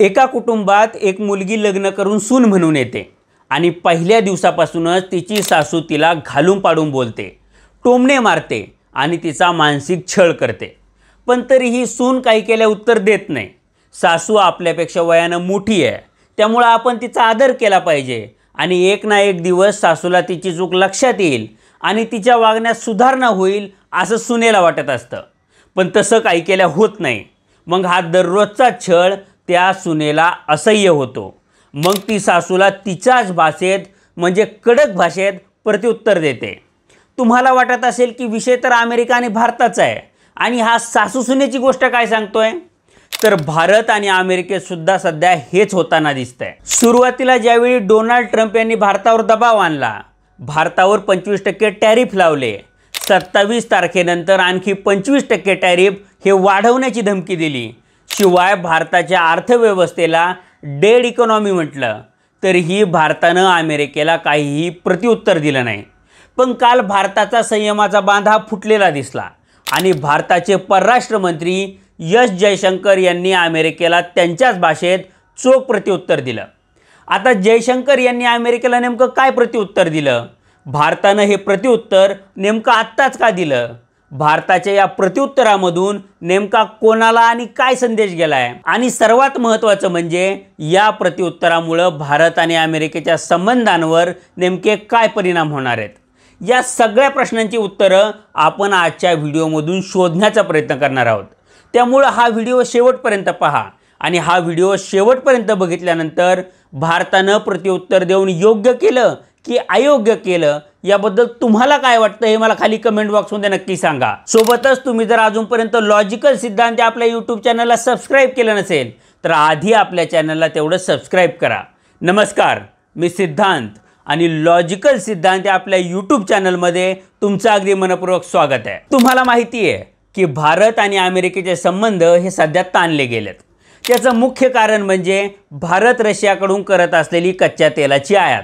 एका कुटुंबात एक मुलगी लग्न करून सून म्हणून येते आणि पहिल्या दिवसापासूनच तिची सासू तिला घालून पाडून बोलते, टोमणे मारते आणि तिचा मानसिक छळ करते। पण तरीही सून काही केल्या उत्तर देत नाही। सासू आपल्यापेक्षा वयाने मोठी आहे, त्यामुळे आपण तिचा आदर केला पाहिजे आणि एक ना एक दिवस सासूला तिची चूक लक्षात येईल आणि तिच्या वागण्यात सुधारणा होईल असं सुनेला वाटत असतं। पण तसं काही केल्या होत नाही। मग हा दररोजचा छळ त्या सुनेला असह्य होतो। मग ती सासूला तिच्याच भाषेत म्हणजे कडक भाषेत प्रत्युत्तर देते। तुम्हाला वाटत असेल की विषय तर अमेरिका आणि भारताचा आहे आणि हा सासू सुनेची गोष्ट काय सांगतोय, तर भारत आणि अमेरिकेत सुद्धा सध्या हेच होताना दिसतंय। सुरुवातीला ज्यावेळी डोनाल्ड ट्रम्प यांनी भारतावर दबाव आणला, भारतावर 25% टॅरिफ लावले, 27 तारखेनंतर आणखी 25% टॅरिफ हे वाढवण्याची धमकी दिली, शिवाय भारताच्या अर्थव्यवस्थेला डेड इकॉनॉमी म्हटलं, तरीही भारतानं अमेरिकेला काहीही प्रत्युत्तर दिलं नाही। पण काल भारताचा संयमाचा बांध हा फुटलेला दिसला आणि भारताचे परराष्ट्र मंत्री एस जयशंकर यांनी अमेरिकेला त्यांच्याच भाषेत चोख प्रत्युत्तर दिलं। आता जयशंकर यांनी अमेरिकेला नेमकं काय प्रत्युत्तर दिलं, भारतानं हे प्रत्युत्तर नेमकं आत्ताच का दिलं, भारताच्या या प्रत्युत्तरामधून नेमका कोणाला आणि काय संदेश गेलाय, आणि सर्वात महत्त्वाचं म्हणजे या प्रत्युत्तरामुळे भारत आणि अमेरिकेच्या संबंधांवर नेमके काय परिणाम होणार आहेत, या सगळ्या प्रश्नांची उत्तरं आपण आजच्या व्हिडिओमधून शोधण्याचा प्रयत्न करणार आहोत। त्यामुळे हा व्हिडिओ शेवटपर्यंत पहा आणि हा व्हिडिओ शेवटपर्यंत बघितल्यानंतर भारतानं प्रत्युत्तर देऊन योग्य केलं की अयोग्य केलं याबद्दल तुम्हाला काय वाटतं हे मला खाली कमेंट बॉक्समध्ये नक्की सांगा। सोबतच तुम्ही जर अजूनपर्यंत लॉजिकल सिद्धांत आपल्या यूट्यूब चॅनलला सबस्क्राईब केलं नसेल तर आधी आपल्या चॅनलला तेवढं सबस्क्राईब करा। नमस्कार, मी सिद्धांत आणि लॉजिकल सिद्धांत आपल्या यूट्यूब चॅनलमध्ये तुमचं अगदी मनपूर्वक स्वागत आहे। तुम्हाला माहिती आहे की भारत आणि अमेरिकेचे संबंध हे सध्या ताणले गेलेत। त्याचं मुख्य कारण म्हणजे भारत रशियाकडून करत असलेली कच्च्या तेलाची आयात।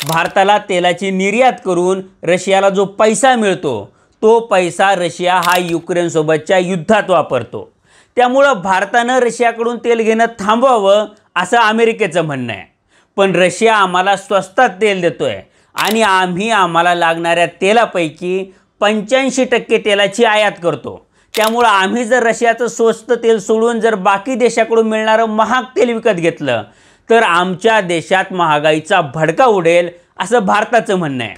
भारताला तेलाची निर्यात करून रशियाला जो पैसा मिळतो तो पैसा रशिया हा युक्रेनसोबतच्या युद्धात वापरतो। त्यामुळं भारतानं रशियाकडून तेल घेणं थांबवावं असं अमेरिकेचं म्हणणं आहे। पण रशिया आम्हाला स्वस्तात तेल देतोय आणि आम्ही आम्हाला लागणाऱ्या तेलापैकी 85% तेलाची आयात करतो। त्यामुळे आम्ही जर रशियाचं स्वस्त तेल सोडून जर बाकी देशाकडून मिळणारं महाग तेल विकत घेतलं तर आमच्या देशात महागाईचा भडका उडेल असं भारताचं म्हणणं आहे।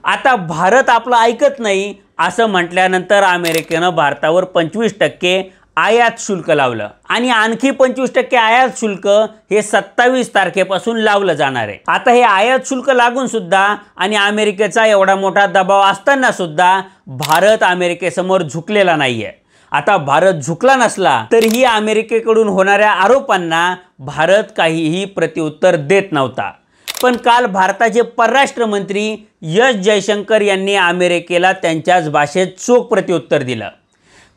आता भारत आपलं ऐकत नाही असं म्हटल्यानंतर अमेरिकेनं भारतावर 25% आयात शुल्क लावलं आणि आणखी 25% आयात शुल्क हे 27 तारखेपासून लावलं जाणार आहे। आता हे आयात शुल्क लागून सुद्धा आणि अमेरिकेचा एवढा मोठा दबाव असताना सुद्धा भारत अमेरिकेसमोर झुकलेला नाहीये। आता भारत झुकला नसला तरीही अमेरिकेकडून होणाऱ्या आरोपांना भारत काहीही प्रत्युत्तर देत नव्हता। पण काल भारताचे परराष्ट्र मंत्री एस जयशंकर यांनी अमेरिकेला त्यांच्याच भाषेत चोख प्रत्युत्तर दिलं।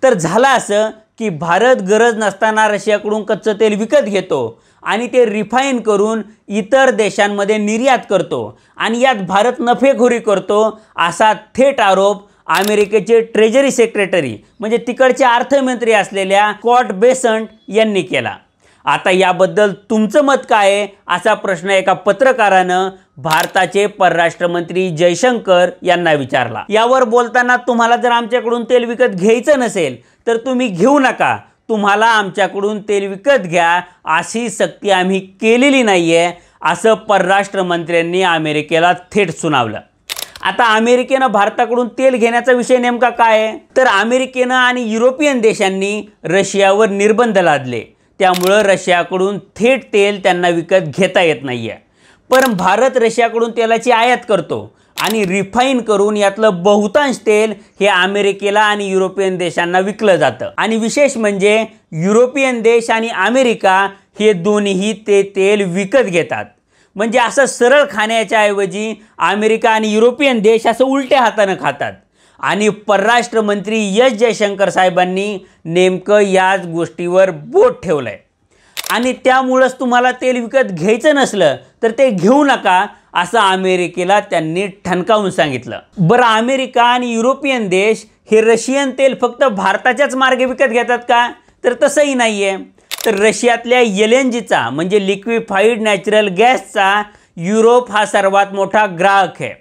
तर झालं असं की भारत गरज नसताना रशियाकडून कच्चं तेल विकत घेतो आणि ते रिफाईन करून इतर देशांमध्ये निर्यात करतो आणि यात भारत नफेखोरी करतो असा थेट आरोप अमेरिकेचे ट्रेजरी सेक्रेटरी म्हणजे तिकडचे अर्थमंत्री असलेल्या स्कॉट बेसंट यांनी केला। आता याबद्दल तुमचं मत काय आहे असा प्रश्न एका पत्रकारानं भारताचे परराष्ट्र मंत्री जयशंकर यांना विचारला। यावर बोलताना तुम्हाला जर आमच्याकडून तेल विकत घ्यायचं नसेल तर तुम्ही घेऊ नका, तुम्हाला आमच्याकडून तेल विकत घ्या अशी सक्ती आम्ही केलेली नाहीये असं परराष्ट्र मंत्र्यांनी अमेरिकेला थेट सुनावलं। आता अमेरिकेनं भारताकडून तेल घेण्याचा विषय नेमका काय आहे, तर अमेरिकेनं आणि युरोपियन देशांनी रशियावर निर्बंध लादले, त्यामुळे रशियाकडून थेट तेल त्यांना विकत घेता येत नाहीये। पण भारत रशियाकडून तेलाची आयात करतो आणि रिफाईन करून यातलं बहुतांश तेल हे अमेरिकेला आणि युरोपियन देशांना विकलं जातं आणि विशेष म्हणजे युरोपियन देश आणि अमेरिका हे दोन्हीही ते तेल विकत घेतात। म्हणजे असं सरळ खाण्याच्या ऐवजी अमेरिका आणि युरोपियन देश असं उलट्या हाताने खातात आणि परराष्ट्र मंत्री एस जयशंकर साहेबांनी नेमकं याच गोष्टीवर बोट ठेवलंय आणि त्यामुळेच तुम्हाला तेल विकत घ्यायचं नसलं तर ते घेऊ नका असं अमेरिकेला त्यांनी ठणकावून सांगितलं। बरं, अमेरिका आणि युरोपियन देश हे रशियन तेल फक्त भारताच्याच मार्गे विकत घेतात का, तर तसंही नाहीये। तर रशियातल्या LNGचा म्हणजे लिक्विफाईड नॅचरल गॅसचा युरोप हा सर्वात मोठा ग्राहक आहे.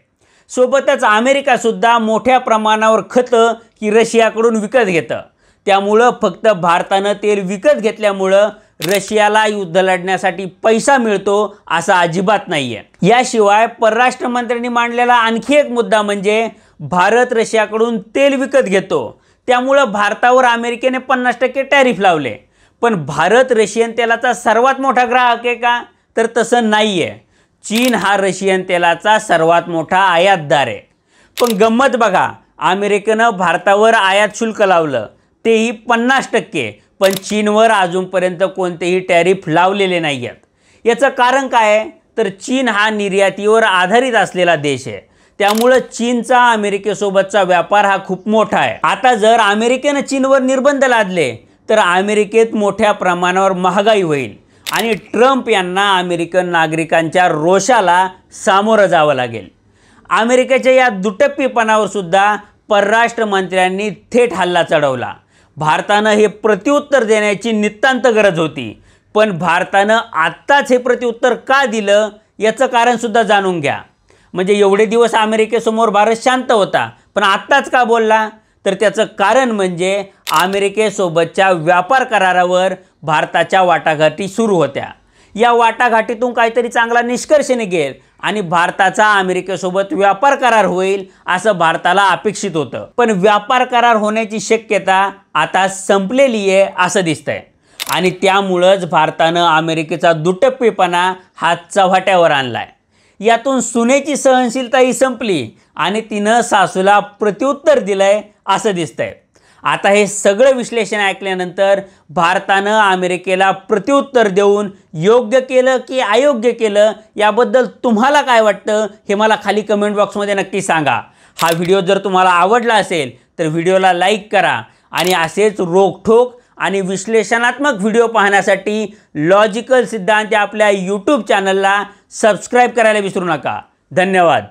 सोबतच अमेरिकासुद्धा मोठ्या प्रमाणावर खतं ही रशियाकडून विकत घेतं. त्यामुळं फक्त भारतानं तेल विकत घेतल्यामुळं रशियाला युद्ध लढण्यासाठी पैसा मिळतो असं अजिबात नाही आहे. याशिवाय परराष्ट्र मंत्र्यांनी मांडलेला आणखी एक मुद्दा म्हणजे भारत रशियाकडून तेल विकत घेतो, त्यामुळं भारतावर अमेरिकेने 50% टॅरिफ लावले. पण भारत रशियन तेलाचा सर्वात मोठा ग्राहक आहे का? तर तसं नाही आहे. चीन हा रशियन तेलाचा सर्वात मोठा आयातदार आहे. पण गंमत बघा, अमेरिकेनं भारतावर आयात शुल्क लावलं, तेही 50%, पण चीनवर अजूनपर्यंत कोणतेही टॅरिफ लावलेले नाही आहेत. याचं कारण काय आहे? तर चीन हा निर्यातीवर आधारित असलेला देश आहे. त्यामुळं चीनचा अमेरिकेसोबतचा व्यापार हा खूप मोठा आहे. आता जर अमेरिकेनं चीनवर निर्बंध लादले तर अमेरिकेत मोठ्या प्रमाणावर महागाई होईल आणि ट्रम्प यांना अमेरिकन नागरिकांच्या रोषाला सामोरं जावं लागेल. अमेरिकेच्या या दुटप्पीपणावर सुद्धा परराष्ट्र मंत्र्यांनी थेट हल्ला चढवला. भारतानं हे प्रत्युत्तर देण्याची नितांत गरज होती, पण भारतानं आत्ताच हे प्रत्युत्तर का दिलं याचं कारणसुद्धा जाणून घ्या. म्हणजे एवढे दिवस अमेरिकेसमोर भारत शांत होता, पण आत्ताच का बोलला? तर त्याचं कारण म्हणजे अमेरिकेसोबतच्या व्यापार करारावर भारताच्या वाटाघाटी सुरू होत्या. या वाटाघाटीतून काहीतरी चांगला निष्कर्ष निघेल आणि भारताचा अमेरिकेसोबत व्यापार करार होईल असं भारताला अपेक्षित होतं. पण व्यापार करार होण्याची शक्यता आता संपलेली आहे असं दिसतंय आणि त्यामुळंच भारतानं अमेरिकेचा दुटप्पीपणा हा चव्हाट्यावर आणलाय. यातून सुनेची सहनशीलताही संपली आणि तिनं सासूला प्रत्युत्तर दिलंय असं दिसतंय. आता हे सगळं विश्लेषण ऐकल्यानंतर भारतानं अमेरिकेला प्रत्युत्तर देऊन योग्य केलं की अयोग्य केलं याबद्दल तुम्हाला काय वाटतं हे मला खाली कमेंट बॉक्समध्ये नक्की सांगा. हा व्हिडिओ जर तुम्हाला आवडला असेल तर व्हिडिओला लाईक करा आणि असेच रोखठोक आणि विश्लेषणात्मक व्हिडिओ पाहण्यासाठी लॉजिकल सिद्धांत या आपल्या यूट्यूब चॅनलला सबस्क्राईब करायला विसरू नका. धन्यवाद.